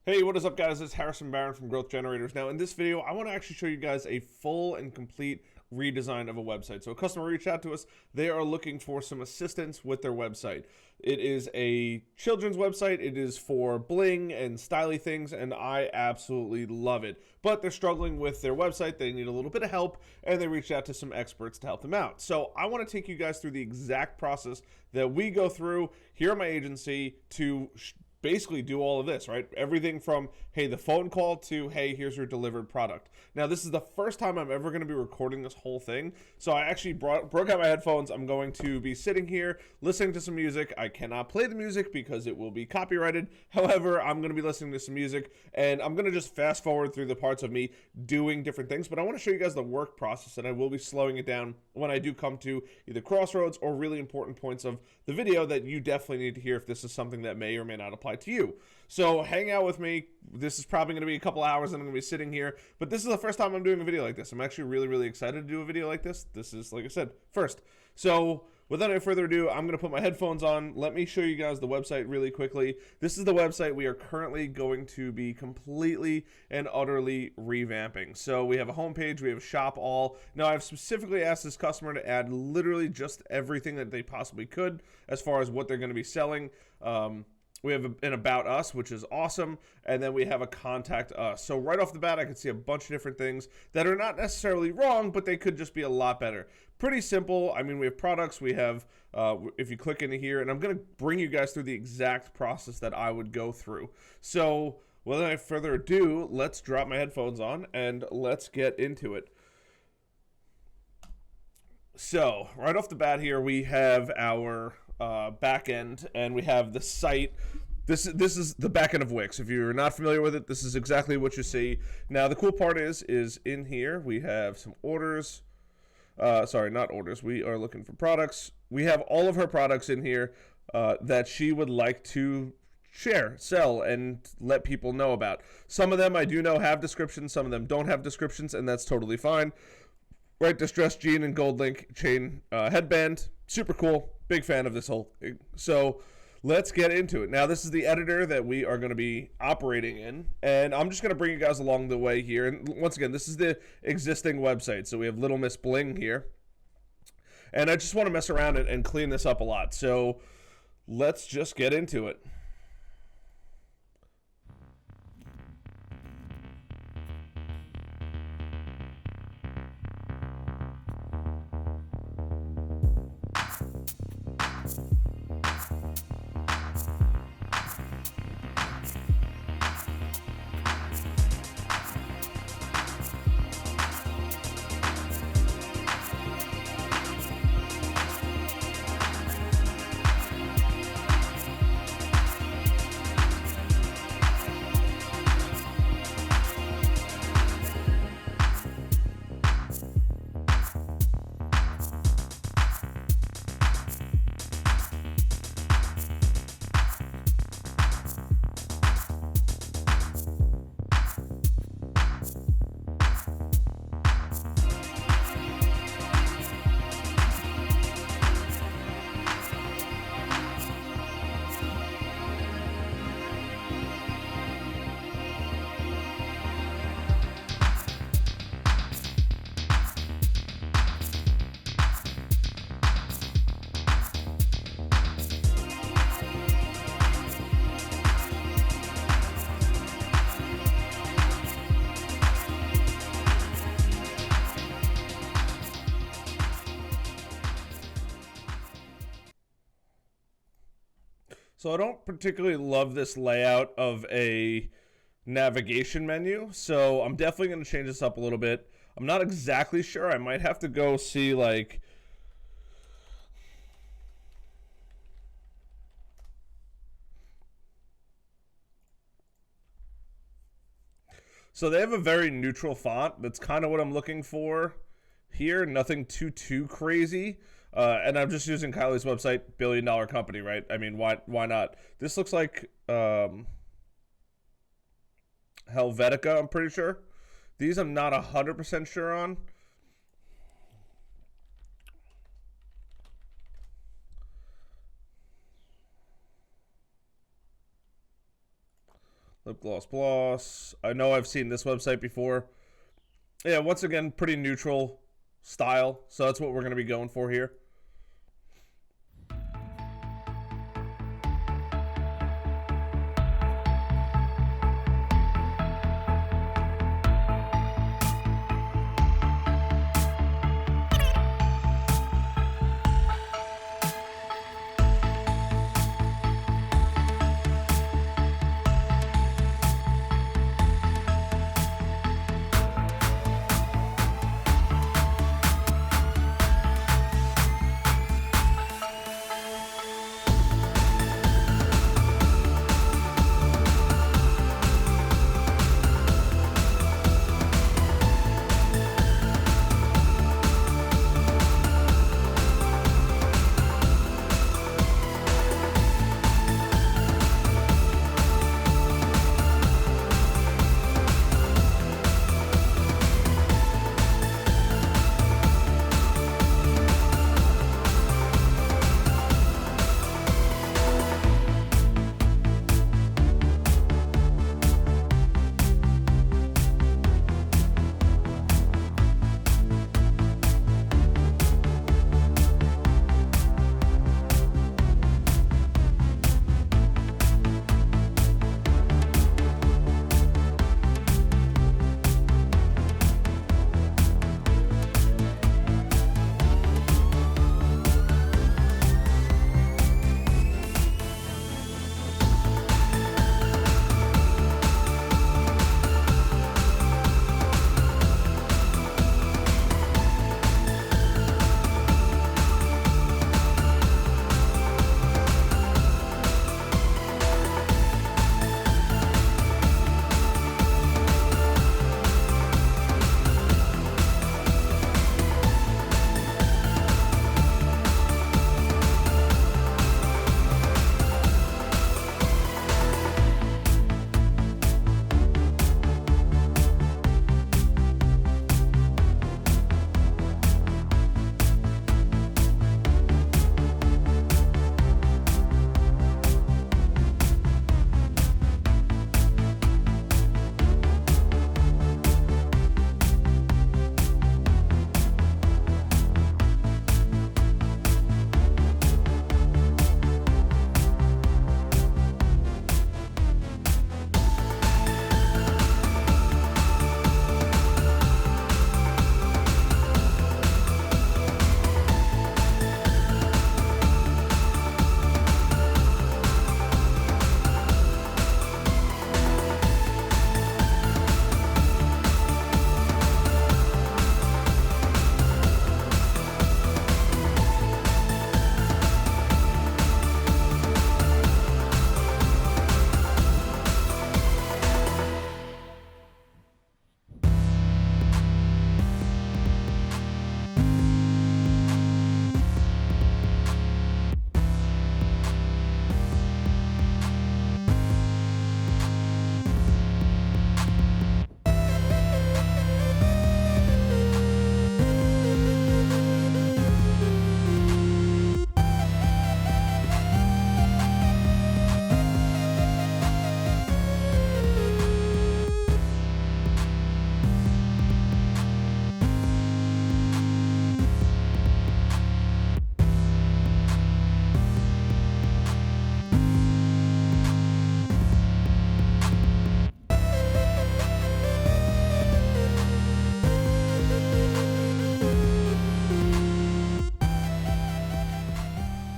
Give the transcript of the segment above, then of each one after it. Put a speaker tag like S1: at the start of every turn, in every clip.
S1: Hey, what is up, guys? It's Harrison Barron from Growth Generators. Now, in this video, I want to actually show you guys a full and complete redesign of a website. So a customer reached out to us. They are looking for some assistance with their website. It is a children's website. It is for bling and styly things, and I absolutely love it. But they're struggling with their website. They need a little bit of help, and they reached out to some experts to help them out. So I want to take you guys through the exact process that we go through here at my agency to basically do all of this, right? Everything from, hey, the phone call to, hey, here's your delivered product. Now, this is the first time I'm ever going to be recording this whole thing. So I actually broke out my headphones. I'm going to be sitting here listening to some music. I cannot play the music because it will be copyrighted. However, I'm going to be listening to some music, and I'm going to just fast forward through the parts of me doing different things. But I want to show you guys the work process, and I will be slowing it down when I do come to either crossroads or really important points of the video that you definitely need to hear if this is something that may or may not apply to you. So hang out with me. This is probably going to be a couple hours and I'm going to be sitting here, but this is the first time I'm doing a video like this. I'm actually really excited to do a video like this. This is, like I said, first. So without any further ado, I'm going to put my headphones on. Let me show you guys the website really quickly. This is the website we are currently going to be completely and utterly revamping. So we have a homepage, we have shop all. Now I've specifically asked this customer to add literally just everything that they possibly could as far as what they're going to be selling. We have an About Us, which is awesome, and then we have a Contact Us. So right off the bat, I can see a bunch of different things that are not necessarily wrong, but they could just be a lot better. Pretty simple. I mean, we have products. We have, if you click into here, and I'm going to bring you guys through the exact process that I would go through. So without any further ado, let's drop my headphones on, and let's get into it. So right off the bat here, we have our back end, and we have the site. This is the back end of Wix. If you're not familiar with it, this is exactly what you see. Now the cool part is in here we have some orders. Sorry, not orders. We are looking for products. We have all of her products in here that she would like to share, sell, and let people know about. Some of them I do know have descriptions. Some of them don't have descriptions, and that's totally fine. Right, distressed jean and gold link chain headband. Super cool. Big fan of this whole thing. So let's get into it. Now, this is the editor that we are going to be operating in, and I'm just going to bring you guys along the way here. And once again, this is the existing website. So we have Little Miss Bling here. And I just want to mess around and clean this up a lot. So let's just get into it. So I don't particularly love this layout of a navigation menu, so I'm definitely going to change this up a little bit. I'm not exactly sure. I might have to go see, like, so they have a very neutral font. That's kind of what I'm looking for here. Nothing too crazy. And I'm just using Kylie's website, billion-dollar company, right? I mean, why not? This looks like Helvetica, I'm pretty sure. These I'm not 100% sure on. Lip gloss gloss. I know I've seen this website before. Yeah, once again, pretty neutral style. So that's what we're going to be going for here.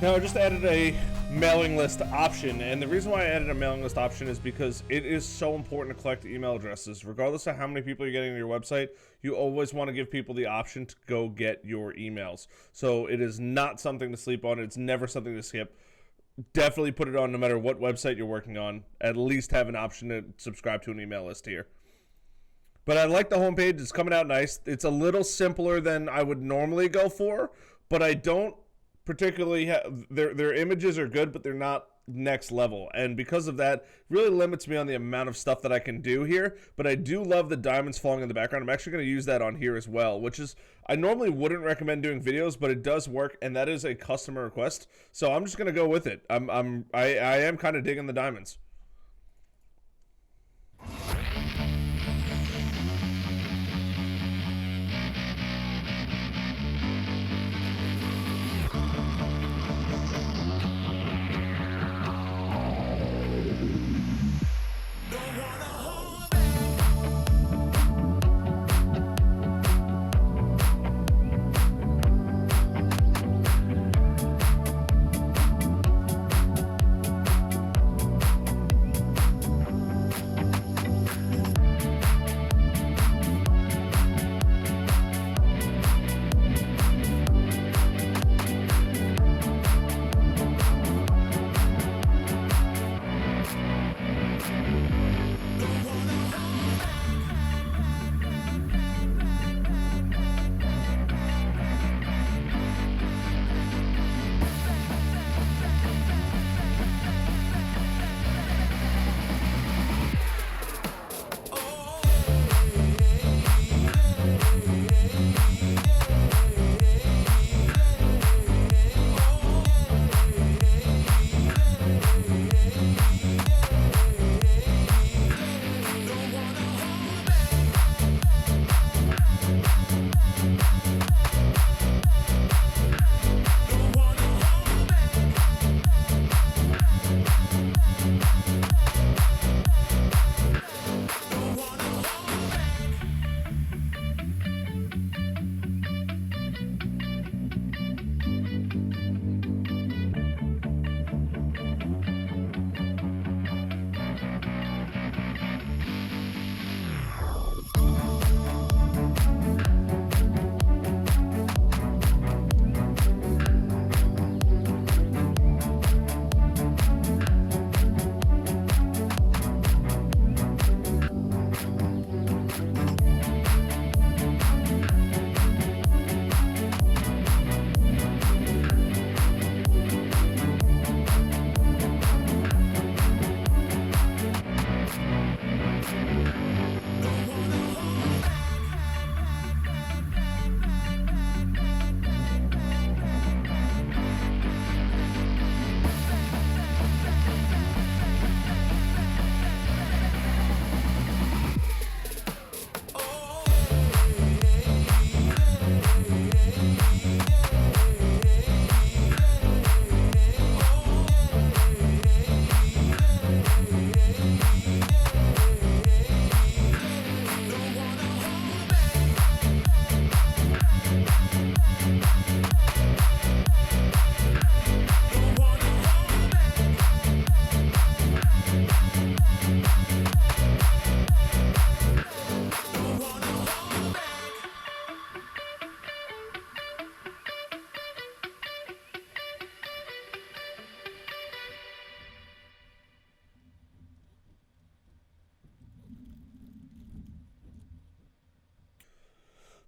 S1: Now, I just added a mailing list option, and the reason why I added a mailing list option is because it is so important to collect email addresses. Regardless of how many people you're getting to your website, you always want to give people the option to go get your emails. So it is not something to sleep on. It's never something to skip. Definitely put it on no matter what website you're working on. At least have an option to subscribe to an email list here. But I like the homepage. It's coming out nice. It's a little simpler than I would normally go for, but I don't particularly their images are good, but they're not next level, and because of that, really limits me on the amount of stuff that I can do here. But I do love the diamonds falling in the background. I'm actually going to use that on here as well, which is, I normally wouldn't recommend doing videos, but it does work, and that is a customer request, so I'm just going to go with it. I am kind of digging the diamonds.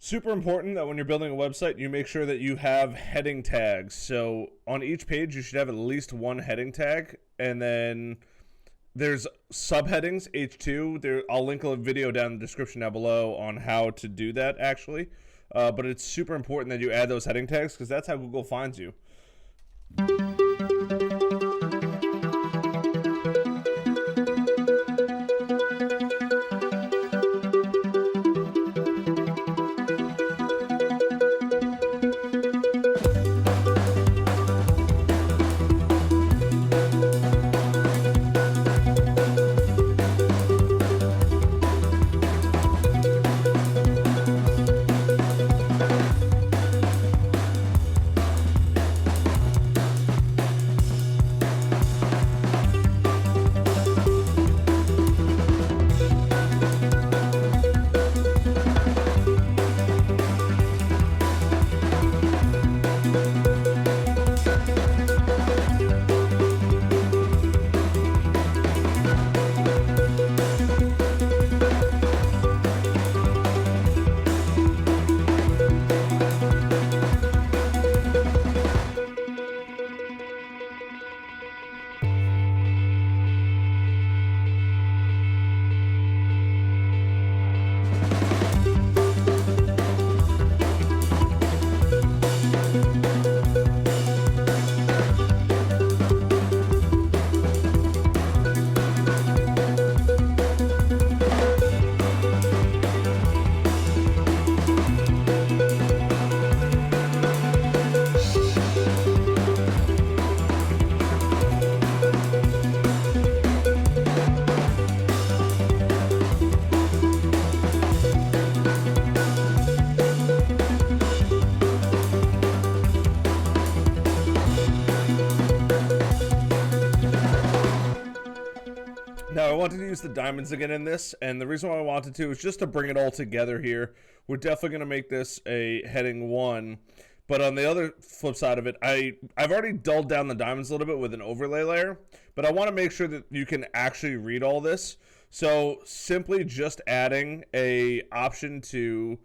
S1: Super important that when you're building a website, you make sure that you have heading tags. So on each page, you should have at least one heading tag, and then there's subheadings, H2. I'll link a video down in the description down below on how to do that, actually. But it's super important that you add those heading tags because that's how Google finds you. Now, I wanted to use the diamonds again in this, and the reason why I wanted to is just to bring it all together here. We're definitely going to make this a heading 1, but on the other flip side of it, I've already dulled down the diamonds a little bit with an overlay layer, but I want to make sure that you can actually read all this. So simply just adding a option to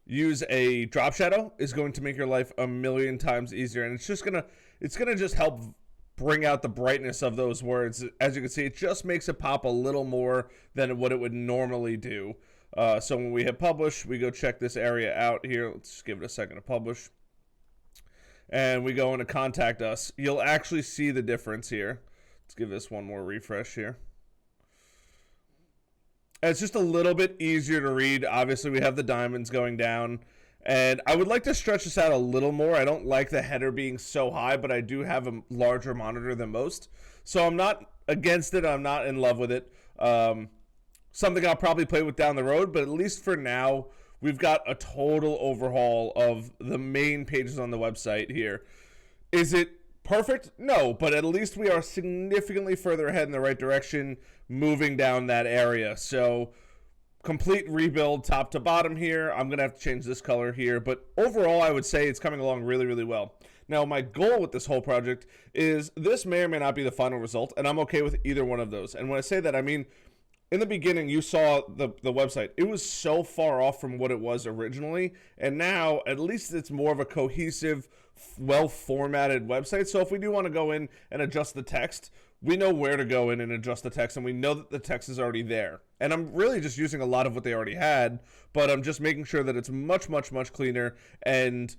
S1: use a drop shadow is going to make your life a million times easier, and it's gonna just help bring out the brightness of those words. As you can see, it just makes it pop a little more than what it would normally do. So when we hit publish, we go check this area out here. Let's just give it a second to publish. And we go into contact us. You'll actually see the difference here. Let's give this one more refresh here. And it's just a little bit easier to read. Obviously, we have the diamonds going down. And I would like to stretch this out a little more. I don't like the header being so high, but I do have a larger monitor than most. So I'm not against it. I'm not in love with it. Something I'll probably play with down the road, but at least for now, we've got a total overhaul of the main pages on the website here. Is it perfect? No, but at least we are significantly further ahead in the right direction, moving down that area. So complete rebuild top to bottom here. I'm going to have to change this color here, but overall I would say it's coming along really, really well. Now, my goal with this whole project is this may or may not be the final result, and I'm okay with either one of those. And when I say that, I mean, in the beginning, you saw the website. It was so far off from what it was originally, and now at least it's more of a cohesive, well-formatted website. So if we do want to go in and adjust the text, we know where to go in and adjust the text, and we know that the text is already there. And I'm really just using a lot of what they already had, but I'm just making sure that it's much, much, much cleaner and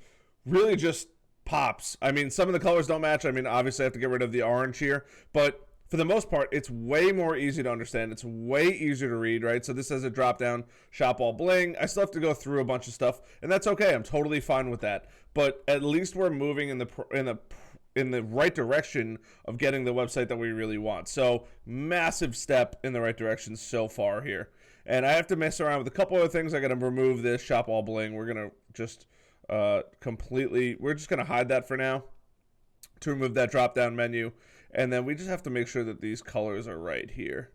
S1: really just pops. I mean, some of the colors don't match. I mean, obviously I have to get rid of the orange here, but for the most part, it's way more easy to understand. It's way easier to read, right? So this has a drop-down, shop all bling. I still have to go through a bunch of stuff, and that's okay. I'm totally fine with that. But at least we're moving in the right direction of getting the website that we really want. So massive step in the right direction so far here. And I have to mess around with a couple other things. I got to remove this shop all bling. We're going to just we're just going to hide that for now to remove that drop-down menu. And then we just have to make sure that these colors are right here.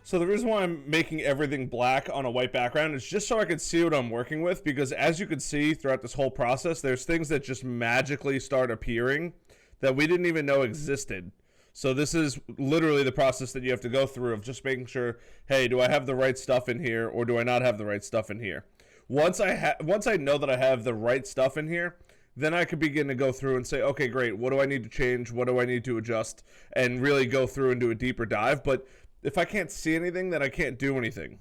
S1: So the reason why I'm making everything black on a white background is just so I can see what I'm working with, because as you can see throughout this whole process, there's things that just magically start appearing that we didn't even know existed. So this is literally the process that you have to go through of just making sure, hey, do I have the right stuff in here or do I not have the right stuff in here? Once I know that I have the right stuff in here, then I could begin to go through and say, okay, great, what do I need to change? What do I need to adjust? And really go through and do a deeper dive. But if I can't see anything, then I can't do anything.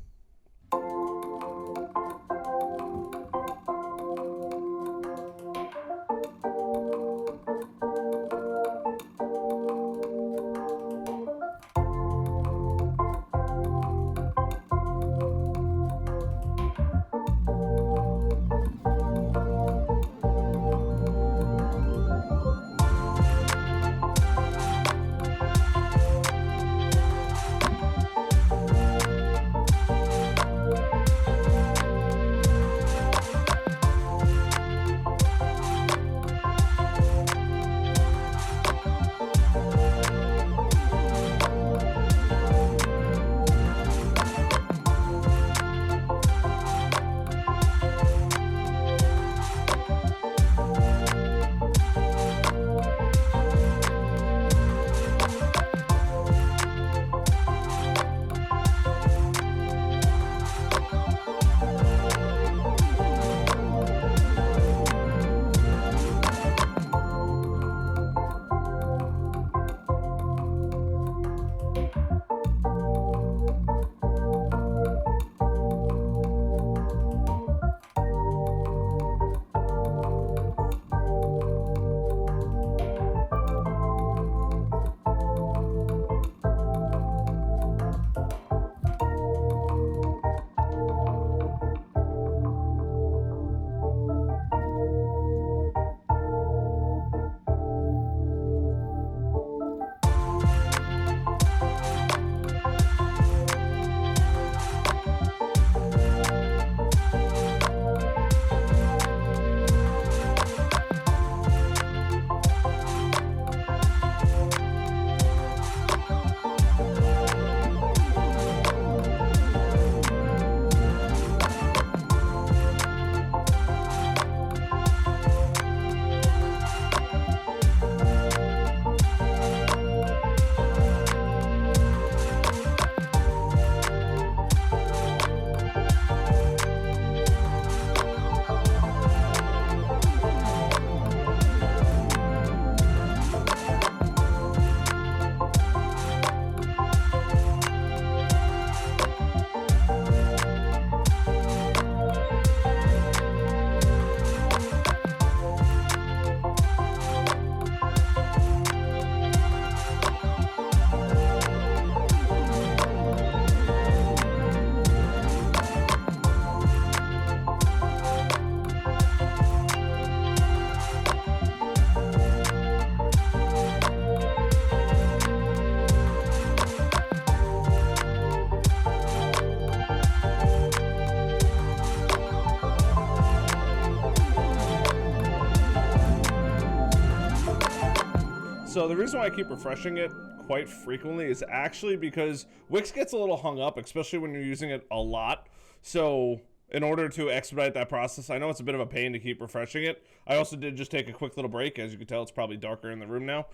S1: So the reason why I keep refreshing it quite frequently is actually because Wix gets a little hung up, especially when you're using it a lot. So in order to expedite that process, I know it's a bit of a pain to keep refreshing it. I also did just take a quick little break. As you can tell, it's probably darker in the room now.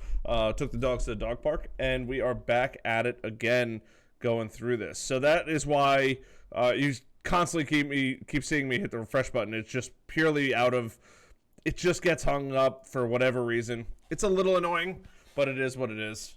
S1: Took the dogs to the dog park, and we are back at it again going through this. So that is why you constantly keep seeing me hit the refresh button. It's just purely out of, it just gets hung up for whatever reason. It's a little annoying, but it is what it is.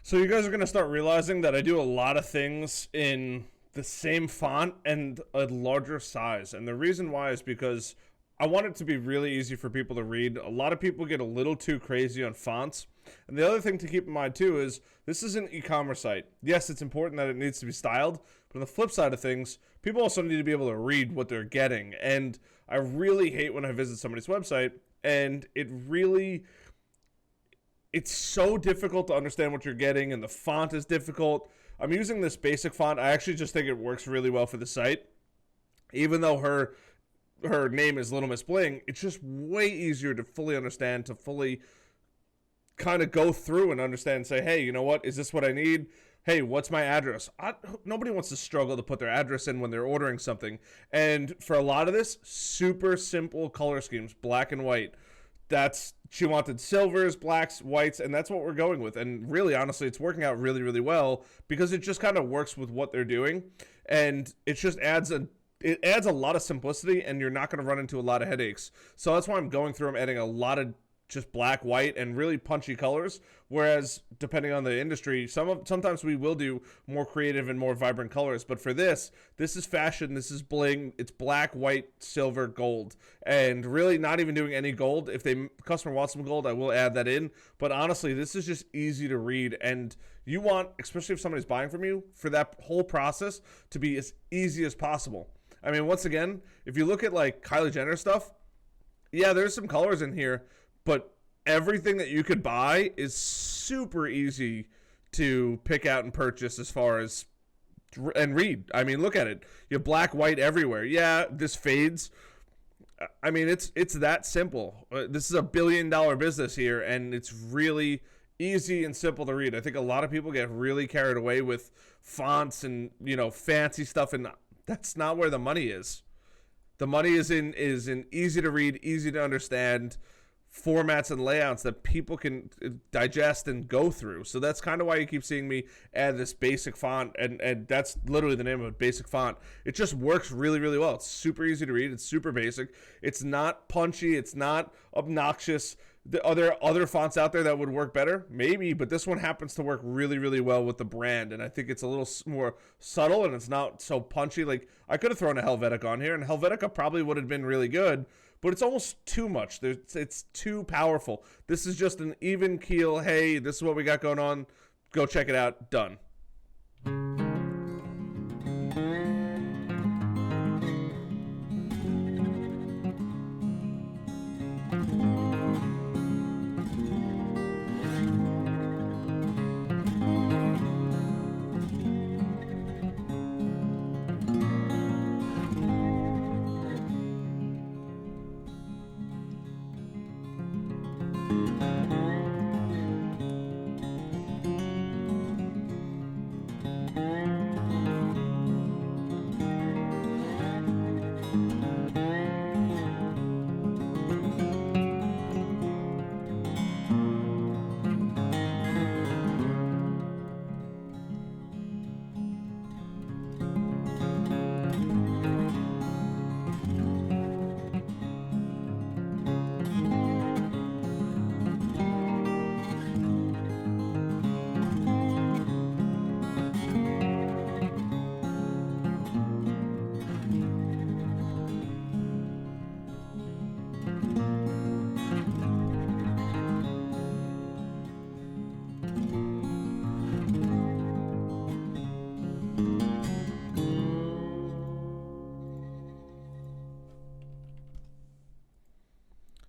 S1: So you guys are going to start realizing that I do a lot of things in the same font and a larger size. And the reason why is because I want it to be really easy for people to read. A lot of people get a little too crazy on fonts. And the other thing to keep in mind too is this is an e-commerce site. Yes, it's important that it needs to be styled, but on the flip side of things, people also need to be able to read what they're getting. And I really hate when I visit somebody's website and it's so difficult to understand what you're getting, and the font is difficult. I'm using this basic font. I actually just think it works really well for the site. Even though her name is Little Miss Bling, it's just way easier to fully understand, to fully kind of go through and understand and say, hey, you know what? Is this what I need? Hey, what's my address? Nobody wants to struggle to put their address in when they're ordering something. And for a lot of this, super simple color schemes, black and white. She wanted silvers, blacks, whites, and that's what we're going with. And really, honestly, it's working out really, really well because it just kind of works with what they're doing. And it just adds a lot of simplicity, and you're not going to run into a lot of headaches. So that's why I'm going through. I'm adding a lot of just black, white, and really punchy colors. Whereas depending on the industry, sometimes we will do more creative and more vibrant colors. But for this is fashion. This is bling. It's black, white, silver, gold, and really not even doing any gold. If the customer wants some gold, I will add that in. But honestly, this is just easy to read, and you want, especially if somebody's buying from you, for that whole process to be as easy as possible. I mean, once again, if you look at like Kylie Jenner stuff, yeah, there's some colors in here, but everything that you could buy is super easy to pick out and purchase as far as and read. I mean, look at it. You have black, white everywhere. Yeah, this fades. I mean, it's that simple. This is a $1 billion business here, and it's really easy and simple to read. I think a lot of people get really carried away with fonts and, fancy stuff, and that's not where the money is. The money is in easy to read, easy to understand formats and layouts that people can digest and go through. So that's kind of why you keep seeing me add this basic font, and that's literally the name of it, basic font. It just works really, really well. It's super easy to read. It's super basic. It's not punchy. It's not obnoxious. Are there other fonts out there that would work better? Maybe, but this one happens to work really, really well with the brand, and I think it's a little more subtle, and it's not so punchy. Like, I could have thrown a Helvetica on here, and Helvetica probably would have been really good, but it's almost too much. It's too powerful. This is just an even keel, hey, this is what we got going on. Go check it out. Done.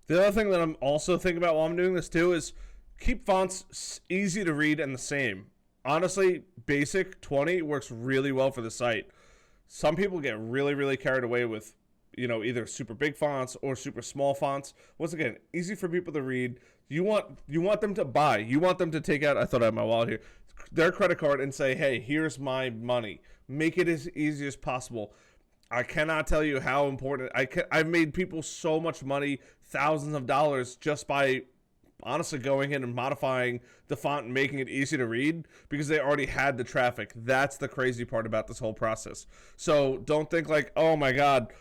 S1: The other thing that I'm also thinking about while I'm doing this too is keep fonts easy to read and the same. Honestly, basic 20 works really well for the site. Some people get really, really carried away with, either super big fonts or super small fonts. Once again, easy for people to read. You want them to buy. You want them to take out, I thought I had my wallet here, their credit card and say, hey, here's my money. Make it as easy as possible. I cannot tell you how important. I've made people so much money, thousands of dollars, just by honestly going in and modifying the font and making it easy to read because they already had the traffic. That's the crazy part about this whole process. So don't think like, oh my God.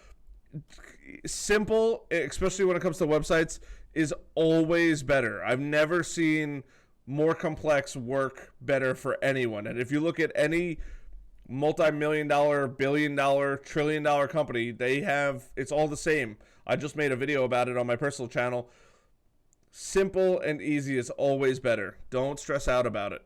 S1: Simple, especially when it comes to websites, is always better. I've never seen more complex work better for anyone. And if you look at any multi-million dollar, billion dollar, trillion dollar company, it's all the same. I just made a video about it on my personal channel. Simple and easy is always better. Don't stress out about it.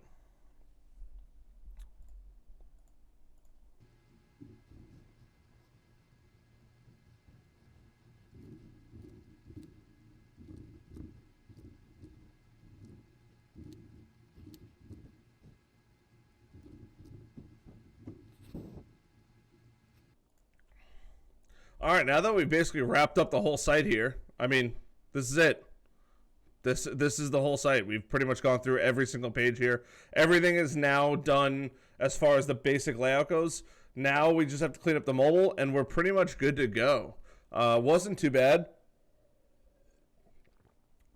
S1: All right, now that we've basically wrapped up the whole site here, I mean, this is it. This is the whole site. We've pretty much gone through every single page here. Everything is now done as far as the basic layout goes. Now we just have to clean up the mobile, and we're pretty much good to go. Wasn't too bad.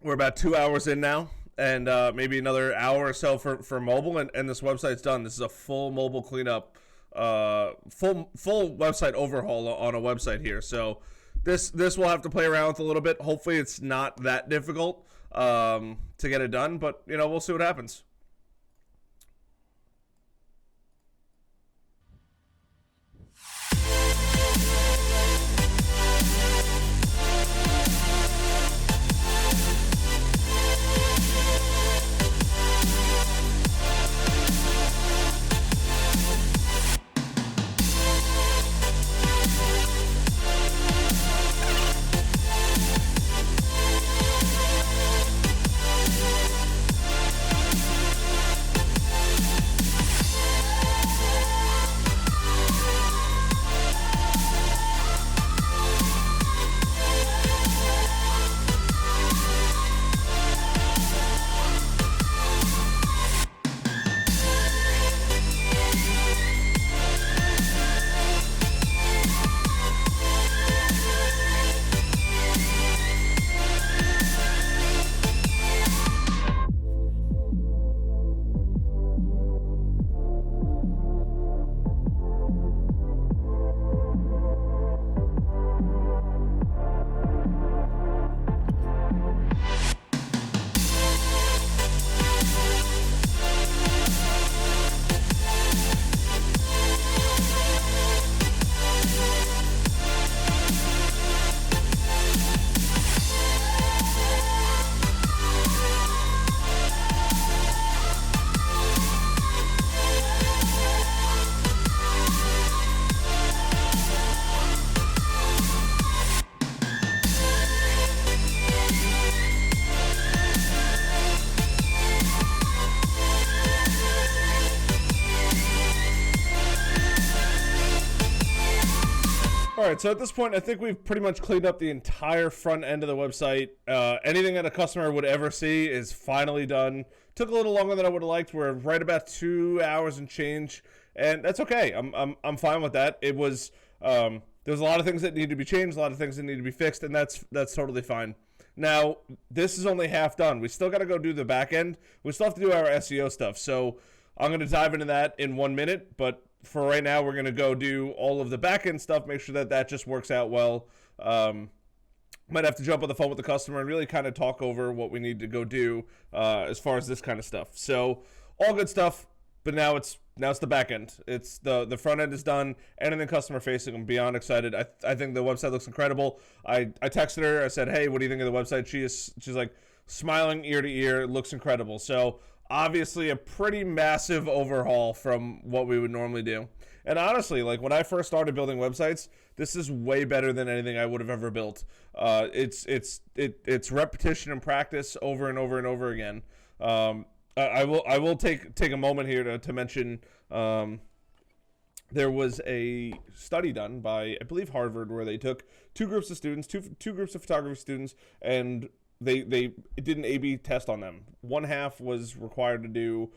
S1: We're about 2 hours in now, and maybe another hour or so for mobile, and this website's done. This is a full mobile cleanup. Full website overhaul on a website here. So this we'll have to play around with a little bit. Hopefully it's not that difficult to get it done, but we'll see what happens. Alright, so at this point, I think we've pretty much cleaned up the entire front end of the website. Anything that a customer would ever see is finally done. Took a little longer than I would have liked. We're right about 2 hours and change, and that's okay. I'm fine with that. It was there's a lot of things that need to be changed, a lot of things that need to be fixed, and that's totally fine. Now, this is only half done. We still got to go do the back end. We still have to do our SEO stuff. So I'm going to dive into that in 1 minute, but for right now, we're going to go do all of the back-end stuff, make sure that just works out well. Might have to jump on the phone with the customer and really kind of talk over what we need to go do as far as this kind of stuff. So all good stuff, but now it's the back end. It's the front end is done. Anything customer facing, I'm beyond excited. I think the website looks incredible. I texted her. I said, hey, what do you think of the website? She's like smiling ear to ear. It looks incredible. So obviously a pretty massive overhaul from what we would normally do. And honestly, like when I first started building websites, this is way better than anything I would have ever built. It's repetition and practice over and over and over again. I will take a moment here to mention there was a study done by, I believe, Harvard, where they took two groups of students, two groups of photography students, and they did an A/B test on them. One half was required to do,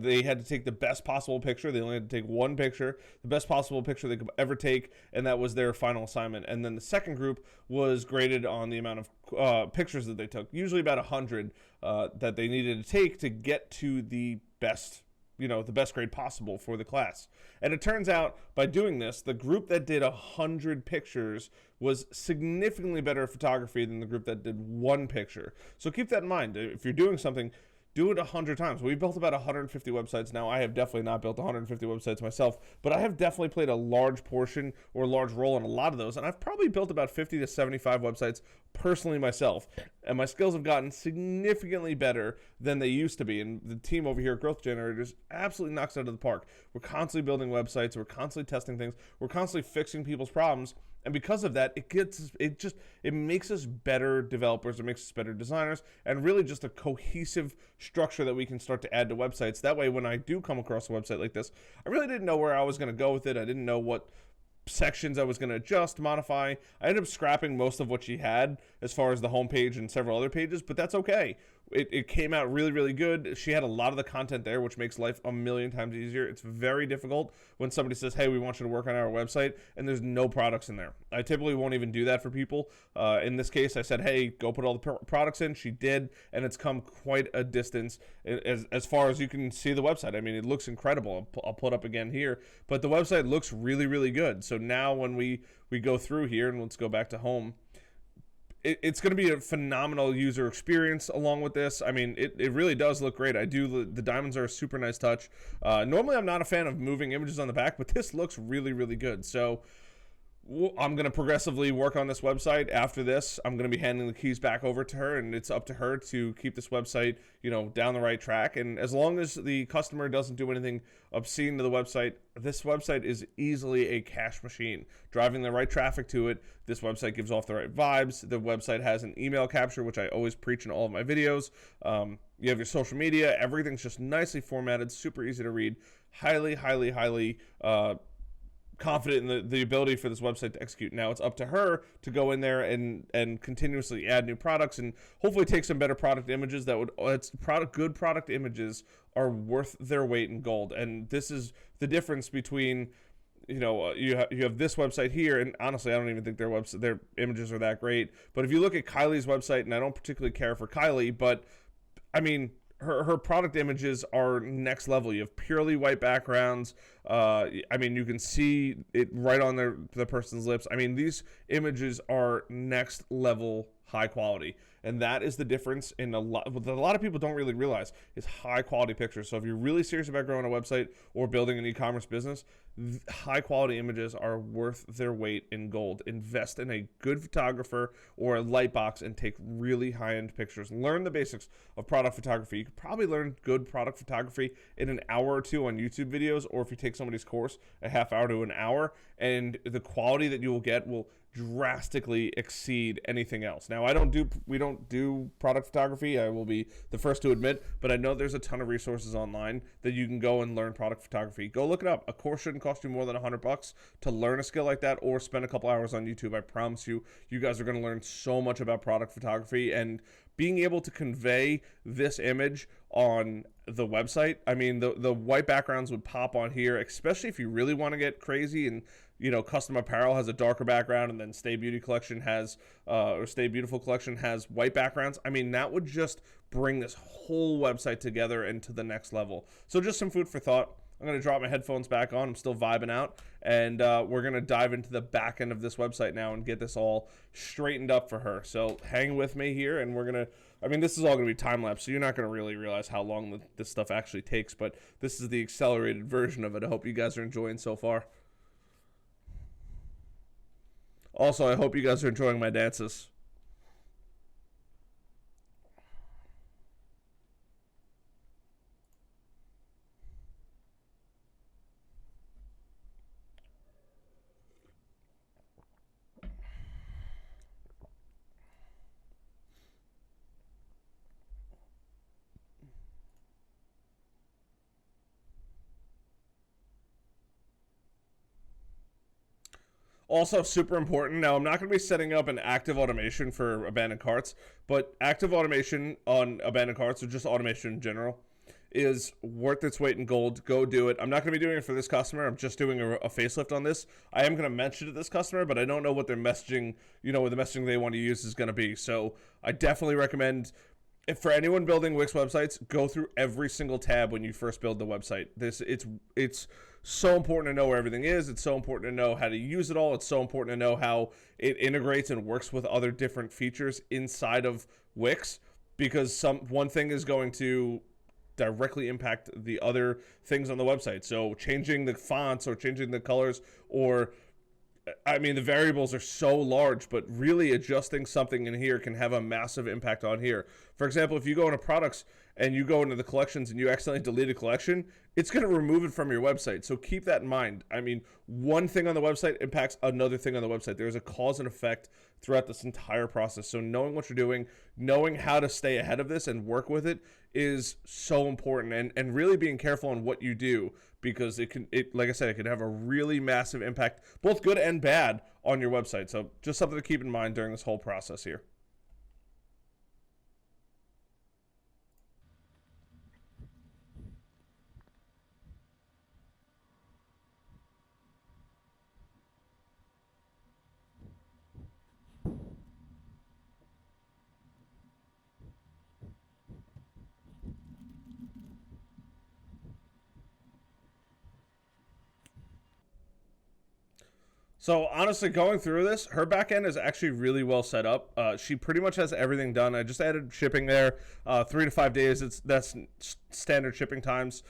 S1: they had to take the best possible picture. They only had to take one picture, the best possible picture they could ever take, and that was their final assignment. And then the second group was graded on the amount of pictures that they took, usually about 100 that they needed to take to get to the best, the best grade possible for the class. And it turns out by doing this, the group that did 100 pictures was significantly better at photography than the group that did one picture. So keep that in mind. If you're doing something, do it 100 times. We've built about 150 websites now. I have definitely not built 150 websites myself, but I have definitely played a large portion or a large role in a lot of those, and I've probably built about 50 to 75 websites personally myself, and my skills have gotten significantly better than they used to be, and the team over here at Growth Generators absolutely knocks it out of the park. We're constantly building websites, we're constantly testing things, we're constantly fixing people's problems, and because of that, it makes us better developers, it makes us better designers, and really just a cohesive structure that we can start to add to websites. That way, when I do come across a website like this, I really didn't know where I was going to go with it. I didn't know what sections I was going to adjust, modify. I ended up scrapping most of what she had as far as the homepage and several other pages, but that's okay. It came out really, really good. She had a lot of the content there, which makes life a million times easier. It's very difficult when somebody says, hey, we want you to work on our website, and there's no products in there. I typically won't even do that for people. In this case, I said, hey, go put all the products in. She did, and it's come quite a distance as far as you can see the website. I mean, it looks incredible. I'll put up again here, but the website looks really, really good. So now when we go through here, and let's go back to home, it's going to be a phenomenal user experience along with this. I mean, it really does look great. The diamonds are a super nice touch. Normally, I'm not a fan of moving images on the back, but this looks really, really good. So I'm going to progressively work on this website. After this, I'm going to be handing the keys back over to her, and it's up to her to keep this website, down the right track. And as long as the customer doesn't do anything obscene to the website, this website is easily a cash machine. Driving the right traffic to it, this website gives off the right vibes. The website has an email capture, which I always preach in all of my videos. You have your social media. Everything's just nicely formatted, super easy to read. Highly, highly, highly confident in the ability for this website to execute. Now it's up to her to go in there and continuously add new products and hopefully take some better product images good product images are worth their weight in gold. And this is the difference between you have this website here, and honestly I don't even think their images are that great, but if you look at Kylie's website, and I don't particularly care for Kylie, but I mean her product images are next level. You have purely white backgrounds. I mean, you can see it right on the person's lips. I mean, these images are next level high quality. And that is the difference in what a lot of people don't really realize is high quality pictures. So if you're really serious about growing a website or building an e-commerce business, high quality images are worth their weight in gold. Invest in a good photographer or a light box and take really high-end pictures. Learn the basics of product photography. You could probably learn good product photography in an hour or two on YouTube videos, or if you take somebody's course, a half hour to an hour, and the quality that you will get will drastically exceed anything else. Now, we don't do product photography, I will be the first to admit, but I know there's a ton of resources online that you can go and learn product photography. Go look it up. A course shouldn't cost you more than $100 to learn a skill like that, or spend a couple hours on YouTube. I promise you guys are going to learn so much about product photography, and being able to convey this image on the website. I mean, the white backgrounds would pop on here, especially if you really want to get crazy and Custom Apparel has a darker background, and then Stay Beauty collection has, or Stay Beautiful collection has white backgrounds. I mean, that would just bring this whole website together and to the next level. So just some food for thought. I'm going to drop my headphones back on. I'm still vibing out, and we're going to dive into the back end of this website now and get this all straightened up for her. So hang with me here, and this is all going to be time-lapse, so you're not going to really realize how long this stuff actually takes, but this is the accelerated version of it. I hope you guys are enjoying so far. Also, I hope you guys are enjoying my dances. Also, super important. Now, I'm not going to be setting up an active automation for abandoned carts, but active automation on abandoned carts, or just automation in general, is worth its weight in gold. Go do it. I'm not going to be doing it for this customer. I'm just doing a facelift on this. I am going to mention it to this customer, but I don't know what their messaging, what the messaging they want to use is going to be. So I definitely recommend, if for anyone building Wix websites, go through every single tab when you first build the website. It's so important to know where everything is. It's so important to know how to use it all. It's so important to know how it integrates and works with other different features inside of Wix, because one thing is going to directly impact the other things on the website. So changing the fonts or changing the colors, or I mean, the variables are so large, but really adjusting something in here can have a massive impact on here. For example, if you go into products and you go into the collections and you accidentally delete a collection, it's going to remove it from your website. So keep that in mind. I mean, one thing on the website impacts another thing on the website. There's a cause and effect throughout this entire process. So knowing what you're doing, knowing how to stay ahead of this and work with it is so important, and really being careful on what you do, because like I said, it can have a really massive impact, both good and bad, on your website. So just something to keep in mind during this whole process here. So honestly, going through this, her back end is actually really well set up. She pretty much has everything done. I just added shipping there, 3 to 5 days. That's standard shipping times.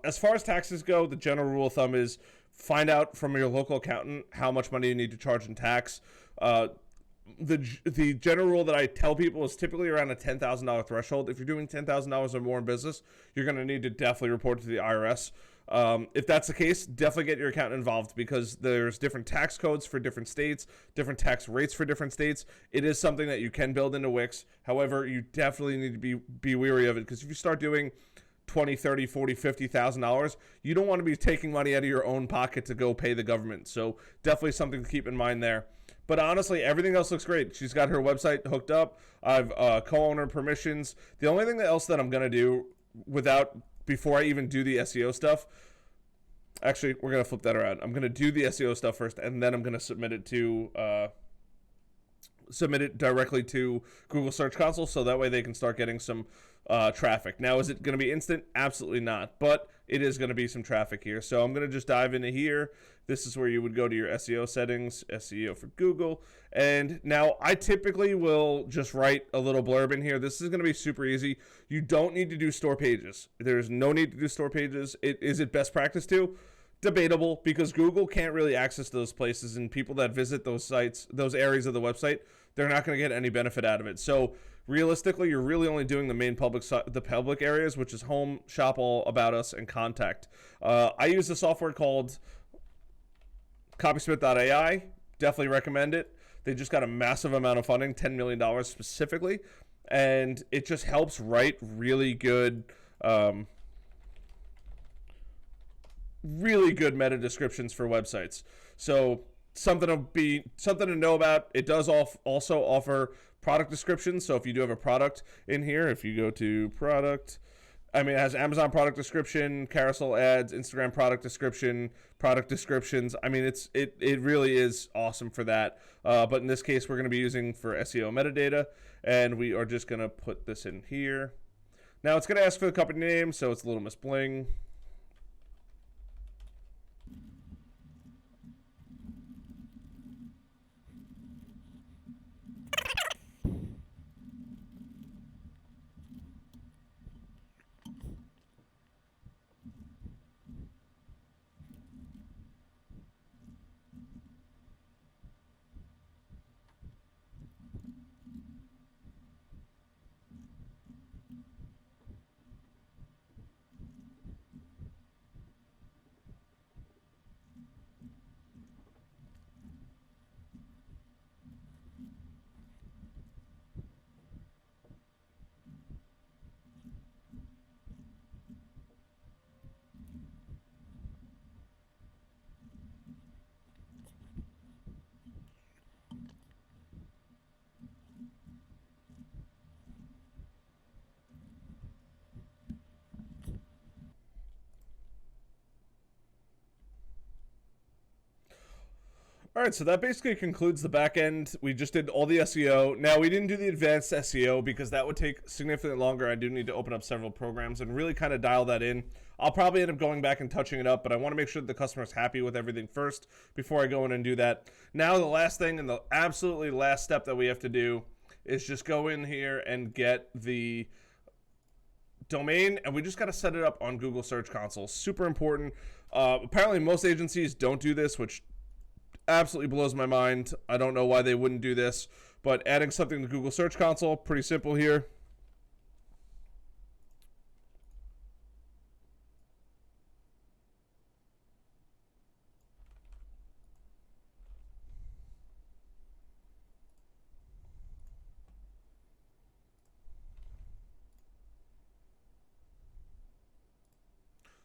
S1: As far as taxes go, the general rule of thumb is find out from your local accountant how much money you need to charge in tax. The general rule that I tell people is typically around a $10,000 threshold. If you're doing $10,000 or more in business, you're going to need to definitely report to the IRS. If that's the case, definitely get your accountant involved, because there's different tax codes for different states, different tax rates for different states. It is something that you can build into Wix. However, you definitely need to be wary of it, because if you start doing $20, $30, $40, $50,000, you don't want to be taking money out of your own pocket to go pay the government. So definitely something to keep in mind there. But honestly, everything else looks great. She's got her website hooked up. I've co-owner permissions. The only thing else that I'm going to do before I even do the SEO stuff, actually, we're going to flip that around. I'm going to do the SEO stuff first, and then I'm going to submit it directly to Google Search Console, so that way they can start getting some traffic. Now, is it going to be instant? Absolutely not, but it is going to be some traffic here. So I'm going to just dive into here. This is where you would go to your SEO settings, SEO for Google. And now I typically will just write a little blurb in here. This is going to be super easy. You don't need to do store pages. There's no need to do store pages. Is it best practice to? Debatable, because Google can't really access those places, and people that visit those sites, those areas of the website, they're not going to get any benefit out of it. So realistically, you're really only doing the main the public areas, which is home, shop all, about us, and contact. I use a software called Copysmith.ai. Definitely recommend it. They just got a massive amount of funding, $10 million specifically, and it just helps write really good meta descriptions for websites. So something to know about. It does also offer product descriptions. So if you do have a product in here, if you go to product, it has Amazon product description, carousel ads, Instagram product description, product descriptions. It really is awesome for that. But in this case, we're going to be using for SEO metadata, and we are just going to put this in here. Now it's going to ask for the company name, so it's Little Miss Bling. All right, so that basically concludes the back end. We just did all the SEO. Now, we didn't do the advanced SEO because that would take significantly longer. I do need to open up several programs and really kind of dial that in. I'll probably end up going back and touching it up, but I want to make sure that the customer's happy with everything first before I go in and do that. Now, the last thing and the absolutely last step that we have to do is just go in here and get the domain, and we just got to set it up on Google Search Console. Super important. Apparently most agencies don't do this, which absolutely blows my mind. I don't know why they wouldn't do this, but adding something to Google Search Console, pretty simple here.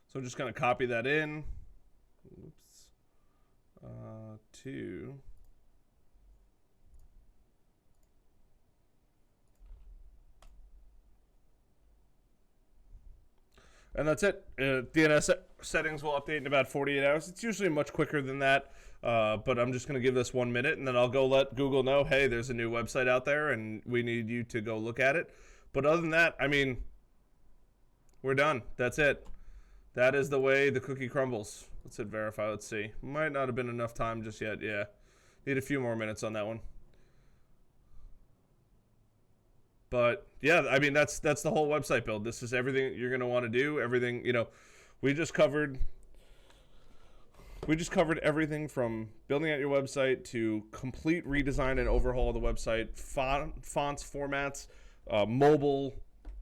S1: So I'm just going to copy that in. Oops. To. And that's it. DNS settings will update in about 48 hours. It's usually much quicker than that, but I'm just going to give this 1 minute, and then I'll go let Google know, hey, there's a new website out there, and we need you to go look at it. But other than that, I mean, we're done. That's it. That is the way the cookie crumbles. Let's hit verify. Let's see. Might not have been enough time just yet. Yeah. Need a few more minutes on that one. But yeah, I mean, that's the whole website build. This is everything you're going to want to do. Everything, you know, we just covered everything from building out your website to complete redesign and overhaul of the website, fonts, formats, mobile,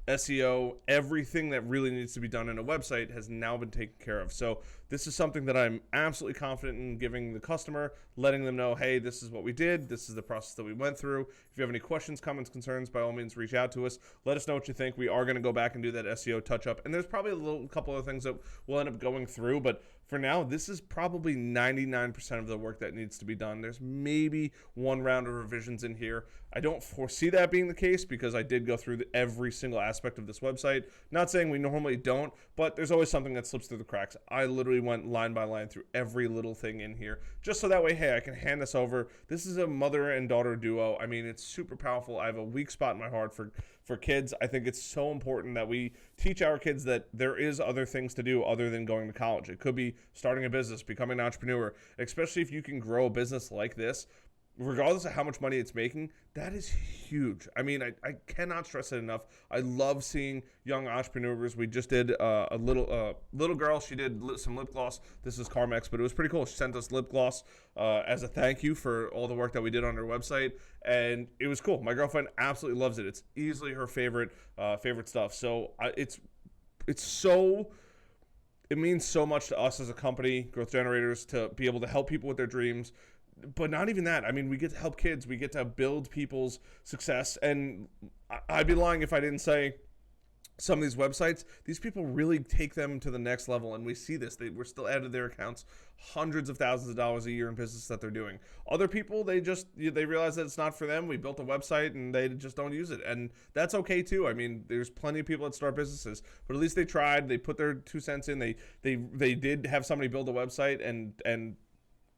S1: SEO, everything that really needs to be done in a website has now been taken care of. So this is something that I'm absolutely confident in giving the customer, letting them know, hey, this is what we did. This is the process that we went through. If you have any questions, comments, concerns, by all means, reach out to us. Let us know what you think. We are going to go back and do that SEO touch up. And there's probably a couple of things that we'll end up going through, but for now, this is probably 99% of the work that needs to be done. There's maybe one round of revisions in here. I don't foresee that being the case because I did go through every single aspect of this website. Not saying we normally don't, but there's always something that slips through the cracks. I literally went line by line through every little thing in here, just so that way, hey, I can hand this over. This is a mother and daughter duo. I mean, it's super powerful. I have a weak spot in my heart for kids. I think it's so important that we teach our kids that there is other things to do other than going to college. It could be starting a business, becoming an entrepreneur, especially if you can grow a business like this. Regardless of how much money it's making, that is huge. I mean, I cannot stress it enough. I love seeing young entrepreneurs. We just did a little girl. She did some lip gloss. This is Carmex, but it was pretty cool. She sent us lip gloss as a thank you for all the work that we did on her website, and it was cool. My girlfriend absolutely loves it. It's easily her favorite stuff. So it means so much to us as a company, Growth Generators, to be able to help people with their dreams. But not even that. I mean, we get to help kids. We get to build people's success. And I'd be lying if I didn't say some of these websites, these people really take them to the next level. And we see this. We're still added their accounts hundreds of thousands of dollars a year in business that they're doing. Other people, they realize that it's not for them. We built a website and they just don't use it. And that's okay too. I mean, there's plenty of people that start businesses, but at least they tried. They put their 2 cents in. They did have somebody build a website and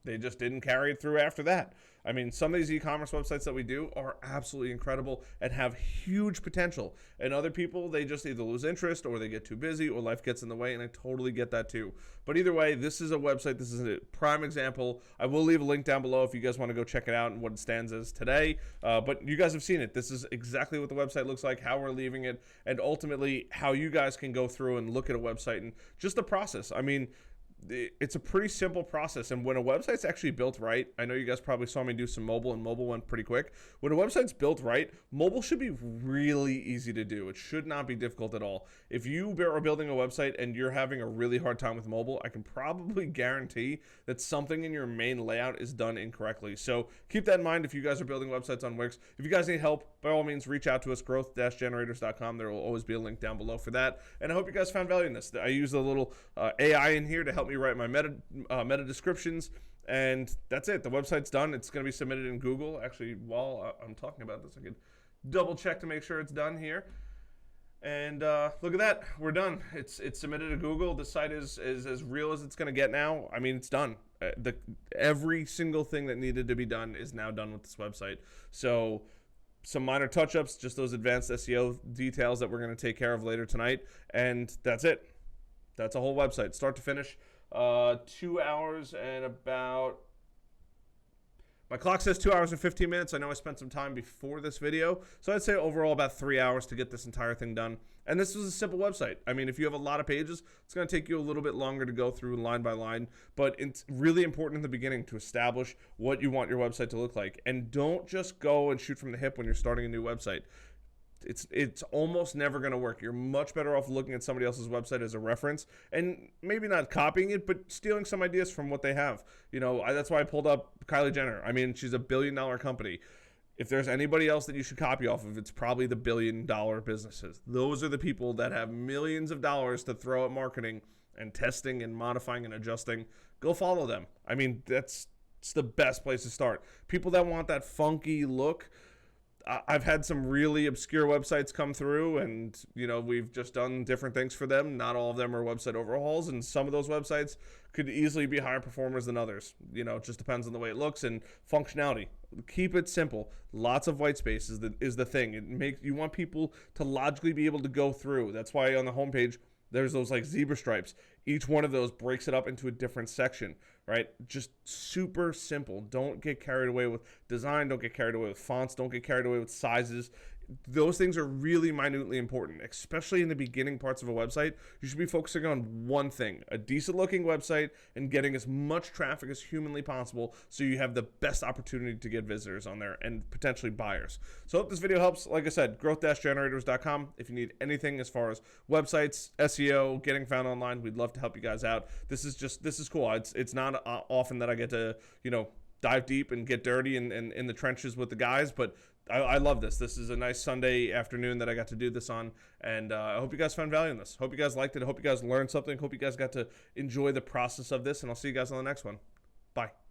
S1: they just didn't carry it through after that. I mean, some of these e-commerce websites that we do are absolutely incredible and have huge potential. And other people, they just either lose interest or they get too busy or life gets in the way, and I totally get that too. But either way, this is a website. This is a prime example. I will leave a link down below if you guys want to go check it out and what it stands as today. But you guys have seen it. This is exactly what the website looks like, how we're leaving it, and ultimately how you guys can go through and look at a website and just the process. I mean, it's a pretty simple process, and when a website's actually built right, I know you guys probably saw me do some mobile, and mobile went pretty quick. When a website's built right, mobile should be really easy to do. It should not be difficult at all. If you are building a website and you're having a really hard time with mobile, I can probably guarantee that something in your main layout is done incorrectly. So keep that in mind if you guys are building websites on Wix. If you guys need help, by all means, reach out to us, growth-generators.com. There will always be a link down below for that. And I hope you guys found value in this. I use a little AI in here to help me write my meta descriptions, and that's it. The website's done. It's going to be submitted in Google. Actually, while I'm talking about this, I can double check to make sure it's done here. And look at that. We're done. It's submitted to Google. The site is as real as it's going to get now. I mean, it's done. Every single thing that needed to be done is now done with this website. So some minor touch-ups, just those advanced SEO details that we're going to take care of later tonight, and that's it. That's a whole website, start to finish. 2 hours and about My clock says 2 hours and 15 minutes. I know I spent some time before this video, so I'd say overall about 3 hours to get this entire thing done. And this was a simple website. I mean, if you have a lot of pages, it's going to take you a little bit longer to go through line by line, but it's really important in the beginning to establish what you want your website to look like. And don't just go and shoot from the hip when you're starting a new website. It's almost never going to work. You're much better off looking at somebody else's website as a reference and maybe not copying it, but stealing some ideas from what they have. You know, that's why I pulled up Kylie Jenner. I mean, she's a $1 billion company. If there's anybody else that you should copy off of, it's probably the $1 billion businesses. Those are the people that have millions of dollars to throw at marketing and testing and modifying and adjusting. Go follow them. I mean, it's the best place to start. People that want that funky look. I've had some really obscure websites come through, and you know, we've just done different things for them. Not all of them are website overhauls, and some of those websites could easily be higher performers than others. You know, it just depends on the way it looks and functionality. Keep it simple. Lots of white space is the thing. You want people to logically be able to go through. That's why on the homepage there's those like zebra stripes. Each one of those breaks it up into a different section, right? Just super simple. Don't get carried away with design. Don't get carried away with fonts. Don't get carried away with sizes. Those things are really minutely important, especially in the beginning parts of a website. You should be focusing on one thing, a decent looking website and getting as much traffic as humanly possible so you have the best opportunity to get visitors on there and potentially buyers. So I hope this video helps. Like I said, growth-generators.com. If you need anything as far as websites, SEO, getting found online, we'd love to help you guys out. This is cool. It's not often that I get to, you know, dive deep and get dirty and in the trenches with the guys, but I love this. This is a nice Sunday afternoon that I got to do this on, and I hope you guys found value in this. Hope you guys liked it. I hope you guys learned something. Hope you guys got to enjoy the process of this, and I'll see you guys on the next one. Bye.